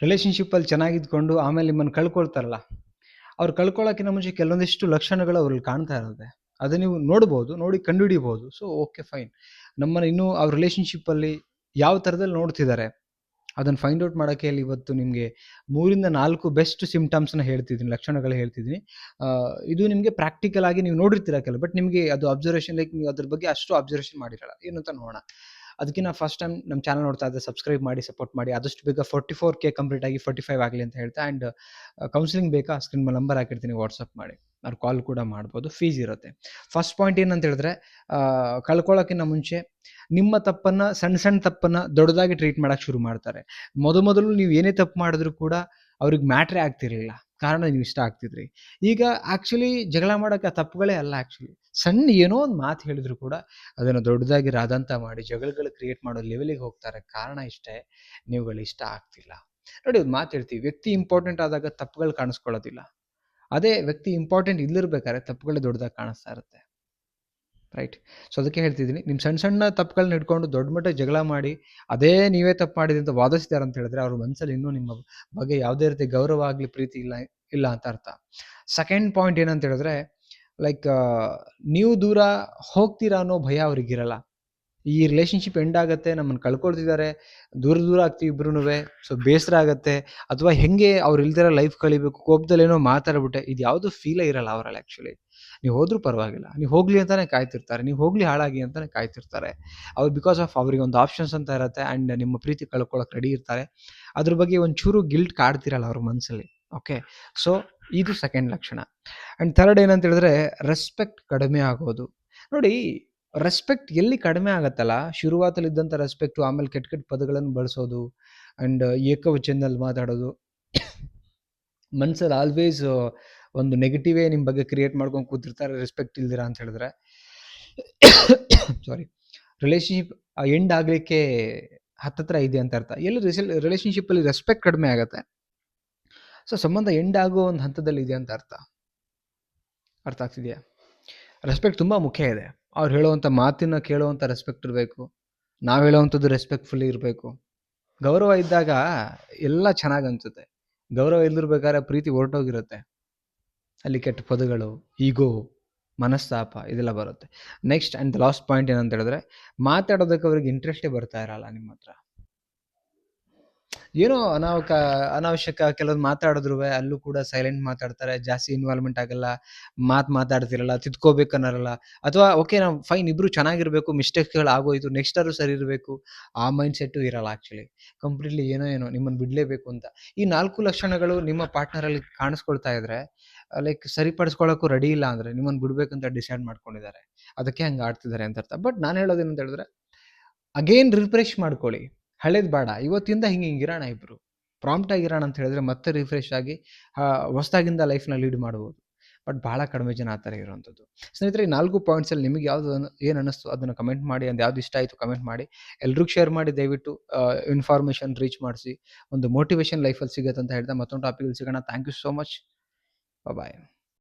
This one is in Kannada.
ರಿಲೇಷನ್‌ಶಿಪ್ಪಲ್ಲಿ ಚೆನ್ನಾಗಿದ್ಕೊಂಡು ಆಮೇಲೆ ನಿಮ್ಮನ್ನು ಕಳ್ಕೊಳ್ತಾರಲ್ಲ, ಅವ್ರು ಕಳ್ಕೊಳ್ಳೋಕ್ಕಿಂತ ಮುಂಚೆ ಕೆಲವೊಂದಿಷ್ಟು ಲಕ್ಷಣಗಳು ಅವ್ರಲ್ಲಿ ಕಾಣ್ತಾ ಇರುತ್ತೆ. ಅದು ನೀವು ನೋಡ್ಬೋದು, ನೋಡಿ ಕಂಡುಹಿಡಿಬೋದು. So okay fine. ನಮ್ಮನ್ನ ಇನ್ನೂ ಅವ್ರ ರಿಲೇಷನ್‌ಶಿಪ್ಪಲ್ಲಿ ಯಾವ ಥರದಲ್ಲಿ ನೋಡ್ತಿದ್ದಾರೆ, ಅದನ್ನು ಫೈಂಡ್ ಔಟ್ ಮಾಡೋಕ್ಕೆ ಇಲ್ಲಿ ಇವತ್ತು ನಿಮಗೆ 3ರಿಂದ 4 ಬೆಸ್ಟ್ ಸಿಂಪ್ಟಮ್ಸ್‌ನ ಹೇಳ್ತಿದ್ದೀನಿ, ಲಕ್ಷಣಗಳು ಹೇಳ್ತಿದ್ದೀನಿ. ಇದು ನಿಮಗೆ ಪ್ರಾಕ್ಟಿಕಲ್ ಆಗಿ ನೀವು ನೋಡಿರ್ತೀರ ಕೆಲವು, ಬಟ್ ನಿಮಗೆ ಅದು ಅಬ್ಸರ್ವೇಷನ್ ಲೈಕ್ ನೀವು ಅದ್ರ ಬಗ್ಗೆ ಅಷ್ಟು ಅಬ್ಸರ್ವೇಷನ್ ಮಾಡಿರಲ್ಲ. ಏನು ಅಂತ ನೋಡೋಣ. ಅದಕ್ಕಿಂತ ಫಸ್ಟ್ ಟೈಮ್ ನಮ್ಮ ಚಾನಲ್ ನೋಡ್ತಾ ಇದ್ದರೆ ಸಬ್ಸ್ಕ್ರೈಬ್ ಮಾಡಿ, ಸಪೋರ್ಟ್ ಮಾಡಿ. ಆದಷ್ಟು ಬೇಗ 44K ಕಂಪ್ಲೀಟ್ ಆಗಿ 45 ಆಗಲಿ ಅಂತ ಹೇಳ್ತಾ, ಆ್ಯಂಡ್ ಕೌನ್ಸಿಲಿಂಗ್ ಬೇಕಾ ಸ್ಕ್ರೀನ್ ಮೇಲೆ ನಂಬರ್ ಹಾಕಿರ್ತೀನಿ, ವಾಟ್ಸಪ್ ಮಾಡಿ, ಅವ್ರು ಕಾಲ್ ಕೂಡ ಮಾಡ್ಬೋದು, ಫೀಸ್ ಇರುತ್ತೆ. ಫಸ್ಟ್ ಪಾಯಿಂಟ್ ಏನಂತ ಹೇಳಿದ್ರೆ, ಕಳ್ಕೊಳ್ಳೋಕ್ಕಿಂತ ಮುಂಚೆ ನಿಮ್ಮ ತಪ್ಪನ್ನು, ಸಣ್ಣ ಸಣ್ಣ ತಪ್ಪನ್ನು ದೊಡ್ಡದಾಗಿ ಟ್ರೀಟ್ ಮಾಡೋಕ್ಕೆ ಶುರು ಮಾಡ್ತಾರೆ. ಮೊದಲು ನೀವು ಏನೇ ತಪ್ಪು ಮಾಡಿದ್ರು ಕೂಡ ಅವ್ರಿಗೆ ಮ್ಯಾಟ್ರೇ ಆಗ್ತಿರಲಿಲ್ಲ, ಕಾರಣ ನೀವು ಇಷ್ಟ ಆಗ್ತಿದ್ರಿ. ಈಗ ಆ್ಯಕ್ಚುಲಿ ಜಗಳ ಮಾಡೋಕ್ಕೆ ಆ ತಪ್ಪುಗಳೇ ಅಲ್ಲ. ಆ್ಯಕ್ಚುಲಿ ಸಣ್ಣ ಏನೋ ಒಂದು ಮಾತು ಹೇಳಿದ್ರು ಕೂಡ ಅದನ್ನು ದೊಡ್ಡದಾಗಿ ರಾದಂತ ಮಾಡಿ ಜಗಳಗಳು ಕ್ರಿಯೇಟ್ ಮಾಡೋ ಲೆವೆಲಿಗೆ ಹೋಗ್ತಾರೆ. ಕಾರಣ ಇಷ್ಟೇ, ನೀವುಗಳು ಇಷ್ಟ ಆಗ್ತಿಲ್ಲ. ನೋಡಿ, ಒಂದು ಮಾತು ಹೇಳ್ತೀವಿ, ವ್ಯಕ್ತಿ ಇಂಪಾರ್ಟೆಂಟ್ ಆದಾಗ ತಪ್ಪುಗಳು ಕಾಣಿಸ್ಕೊಳ್ಳೋದಿಲ್ಲ. ಅದೇ ವ್ಯಕ್ತಿ ಇಂಪಾರ್ಟೆಂಟ್ ಇಲ್ಲಿರ್ಬೇಕಾದ್ರೆ ತಪ್ಪುಗಳೇ ದೊಡ್ಡದಾಗಿ ಕಾಣಿಸ್ತಾ ಇರುತ್ತೆ. ರೈಟ್. ಸೊ ಅದಕ್ಕೆ ಹೇಳ್ತಿದ್ದೀನಿ, ನಿಮ್ಮ ಸಣ್ಣ ಸಣ್ಣ ತಪ್ಪುಗಳನ್ನ ಹಿಡ್ಕೊಂಡು ದೊಡ್ಡ ಮಟ್ಟಕ್ಕೆ ಜಗಳ ಮಾಡಿ ಅದೇ ನೀವೇ ತಪ್ಪು ಮಾಡಿದೆ ಅಂತ ವಾದಿಸ್ತಾರೆ ಅಂತ ಹೇಳಿದ್ರೆ ಅವ್ರ ಮನಸ್ಸಲ್ಲಿ ಇನ್ನೂ ನಿಮ್ಮ ಬಗ್ಗೆ ಯಾವುದೇ ರೀತಿ ಗೌರವ ಆಗಲಿ ಪ್ರೀತಿ ಇಲ್ಲ ಅಂತ ಅರ್ಥ. ಸೆಕೆಂಡ್ ಪಾಯಿಂಟ್ ಏನಂತ ಹೇಳಿದ್ರೆ, ಲೈಕ್ ನೀವು ದೂರ ಹೋಗ್ತೀರಾ ಅನ್ನೋ ಭಯ ಅವ್ರಿಗಿರಲ್ಲ. ಈ ರಿಲೇಷನ್ಶಿಪ್ ಎಂಡ್ ಆಗುತ್ತೆ, ನಮ್ಮನ್ನು ಕಳ್ಕೊಳ್ತಿದ್ದಾರೆ, ದೂರ ಆಗ್ತೀವಿ ಇಬ್ರುನುವೆ, ಸೊ ಬೇಸರ ಆಗುತ್ತೆ, ಅಥವಾ ಹೆಂಗೆ ಅವ್ರು ಇಲ್ದಿರೋ ಲೈಫ್ ಕಳಿಬೇಕು, ಕೋಪದಲ್ಲಿ ಏನೋ ಮಾತಾಡ್ಬಿಟ್ಟೆ, ಇದು ಯಾವುದು ಫೀಲೇ ಇರಲ್ಲ ಅವರಲ್ಲಿ. ಆ್ಯಕ್ಚುಲಿ ನೀವು ಹೋದ್ರೂ ಪರವಾಗಿಲ್ಲ, ನೀವು ಹೋಗಲಿ ಅಂತಲೇ ಕಾಯ್ತಿರ್ತಾರೆ, ನೀವು ಹೋಗಲಿ ಹಾಳಾಗಿ ಅಂತಲೇ ಕಾಯ್ತಿರ್ತಾರೆ. ಅವ್ರು ಬಿಕಾಸ್ ಆಫ್ ಅವ್ರಿಗೆ ಒಂದು ಆಪ್ಷನ್ಸ್ ಅಂತ ಇರುತ್ತೆ, ಆ್ಯಂಡ್ ನಿಮ್ಮ ಪ್ರೀತಿ ಕಳ್ಕೊಳ್ಳೋಕೆ ರೆಡಿ ಇರ್ತಾರೆ. ಅದ್ರ ಬಗ್ಗೆ ಒಂಚೂರು ಗಿಲ್ಟ್ ಕಾಡ್ತಿರಲ್ಲ ಅವ್ರ ಮನಸ್ಸಲ್ಲಿ. ಓಕೆ, ಸೊ ಇದು ಸೆಕೆಂಡ್ ಲಕ್ಷಣ. ಆ್ಯಂಡ್ ಥರ್ಡ್ ಏನಂತ ಹೇಳಿದ್ರೆ, ರೆಸ್ಪೆಕ್ಟ್ ಕಡಿಮೆ ಆಗೋದು. ನೋಡಿ, ರೆಸ್ಪೆಕ್ಟ್ ಎಲ್ಲಿ ಕಡಿಮೆ ಆಗತ್ತಲ್ಲ, ಶುರುವಾತಲ್ಲಿ ಇದ್ದಂಥ ರೆಸ್ಪೆಕ್ಟು, ಆಮೇಲೆ ಕೆಟ್ಟ ಕೆಟ್ಟ ಪದಗಳನ್ನು ಬಳಸೋದು, ಆ್ಯಂಡ್ ಏಕವಚನದಲ್ಲಿ ಮಾತಾಡೋದು, ಮನಸ್ಸಲ್ಲಿ ಆಲ್ವೇಸ್ ಒಂದು ನೆಗೆಟಿವೇ ನಿಮ್ಮ ಬಗ್ಗೆ ಕ್ರಿಯೇಟ್ ಮಾಡ್ಕೊಂಡು ಕೂತಿರ್ತಾರೆ, ರೆಸ್ಪೆಕ್ಟ್ ಇಲ್ದಿರ ಅಂತ ಹೇಳಿದ್ರೆ. ಸಾರಿ, ರಿಲೇಷನ್ಶಿಪ್ ಎಂಡ್ ಆಗಲಿಕ್ಕೆ ಹತ್ತತ್ರ ಇದೆ ಅಂತ ಅರ್ಥ. ಎಲ್ಲಿ ರಿಲೇಷನ್ಶಿಪ್ಪಲ್ಲಿ ರೆಸ್ಪೆಕ್ಟ್ ಕಡಿಮೆ ಆಗುತ್ತೆ, ಸೊ ಸಂಬಂಧ ಎಂಡ್ ಆಗೋ ಒಂದು ಹಂತದಲ್ಲಿ ಇದೆ ಅಂತ ಅರ್ಥ ಆಗ್ತಿದೆಯಾ? ರೆಸ್ಪೆಕ್ಟ್ ತುಂಬ ಮುಖ್ಯ ಇದೆ. ಅವ್ರು ಹೇಳುವಂಥ ಮಾತಿನ ಕೇಳುವಂಥ ರೆಸ್ಪೆಕ್ಟ್ ಇರಬೇಕು, ನಾವು ಹೇಳುವಂಥದ್ದು ರೆಸ್ಪೆಕ್ಟ್ಫುಲ್ಲಿ ಇರಬೇಕು. ಗೌರವ ಇದ್ದಾಗ ಎಲ್ಲ ಚೆನ್ನಾಗಿ ಅನಿಸುತ್ತೆ. ಗೌರವ ಇಲ್ದಿರ್ಬೇಕಾದ್ರೆ ಪ್ರೀತಿ ಹೊರಟೋಗಿರುತ್ತೆ, ಅಲ್ಲಿ ಕೆಟ್ಟ ಪದಗಳು, ಈಗೋ, ಮನಸ್ತಾಪ ಇದೆಲ್ಲ ಬರುತ್ತೆ. Next and the last point ಏನಂತ ಹೇಳಿದ್ರೆ, ಮಾತಾಡೋದಕ್ಕೆ ಅವ್ರಿಗೆ ಇಂಟ್ರೆಸ್ಟೇ ಬರ್ತಾ ಇರಲ್ಲ ನಿಮ್ಮ ಹತ್ರ. ಏನೋ ಅನಾವಶ್ಯಕ ಕೆಲವೊಂದು ಮಾತಾಡಿದ್ರು ಅಲ್ಲೂ ಕೂಡ ಸೈಲೆಂಟ್ ಮಾತಾಡ್ತಾರೆ, ಜಾಸ್ತಿ ಇನ್ವಾಲ್ವ್ಮೆಂಟ್ ಆಗಲ್ಲ, ಮಾತಾಡ್ತಿರಲ್ಲ, ತಿದ್ಕೋಬೇಕನ್ನೋರಲ್ಲ, ಅಥವಾ ಓಕೆ ನಾವು ಫೈನ್ ಇಬ್ಬರು ಚೆನ್ನಾಗಿರಬೇಕು, ಮಿಸ್ಟೇಕ್ಗಳು ಆಗೋಯ್ತು, ನೆಕ್ಸ್ಟ್ ಆದ್ರೂ ಸರಿ ಇರಬೇಕು, ಆ ಮೈಂಡ್ ಸೆಟ್ಟು ಇರಲ್ಲ. ಆ್ಯಕ್ಚುಲಿ ಕಂಪ್ಲೀಟ್ಲಿ ಏನೋ ನಿಮ್ಮನ್ನು ಬಿಡಲೇಬೇಕು ಅಂತ. ಈ 4 ಲಕ್ಷಣಗಳು ನಿಮ್ಮ ಪಾರ್ಟ್ನರಲ್ಲಿ ಕಾಣಿಸ್ಕೊಳ್ತಾ ಇದ್ರೆ, ಲೈಕ್ ಸರಿಪಡಿಸ್ಕೊಳ್ಳೋಕ್ಕೂ ರೆಡಿ ಇಲ್ಲ ಅಂದರೆ ನಿಮ್ಮನ್ನು ಬಿಡಬೇಕಂತ ಡಿಸೈಡ್ ಮಾಡ್ಕೊಂಡಿದ್ದಾರೆ, ಅದಕ್ಕೆ ಹಂಗೆ ಆಡ್ತಿದ್ದಾರೆ ಅಂತ ಅರ್ಥ. ಬಟ್ ನಾನು ಹೇಳೋದೇನಂತ ಹೇಳಿದ್ರೆ, ಅಗೇನ್ ರಿಫ್ರೆಶ್ ಮಾಡ್ಕೊಳ್ಳಿ, ಹಳೇದು ಬೇಡ, ಇವತ್ತಿಂದ ಹಿಂಗಿರೋಣ, ಇಬ್ಬರು ಪ್ರಾಂಪ್ಟ್ ಆಗಿರೋಣ ಅಂತ ಹೇಳಿದ್ರೆ ಮತ್ತೆ ರಿಫ್ರೆಶ್ ಆಗಿ ಹೊಸದಾಗಿಂದ ಲೈಫ್ನ ಲೀಡ್ ಮಾಡ್ಬೋದು. ಬಟ್ ಭಾಳ ಕಡಿಮೆ ಜನ ಆ ಥರ ಇರೋವಂಥದ್ದು. ಸ್ನೇಹಿತರೆ, ಈ 4 ಪಾಯಿಂಟ್ಸಲ್ಲಿ ನಿಮಗೆ ಯಾವುದು ಏನು ಅನ್ನಿಸ್ತು ಅದನ್ನು ಕಮೆಂಟ್ ಮಾಡಿ, ಅದು ಯಾವ್ದು ಇಷ್ಟ ಆಯಿತು ಕಮೆಂಟ್ ಮಾಡಿ, ಎಲ್ರಿಗೂ ಶೇರ್ ಮಾಡಿ. ದಯವಿಟ್ಟು ಇನ್ಫಾರ್ಮೇಷನ್ ರೀಚ್ ಮಾಡಿಸಿ, ಒಂದು ಮೋಟಿವೇಶನ್ ಲೈಫಲ್ಲಿ ಸಿಗುತ್ತೆ ಅಂತ ಹೇಳ್ತಾ ಮತ್ತೊಂದು ಟಾಪಿಕಲ್ಲಿ ಸಿಗೋಣ. Thank you so much. Bye.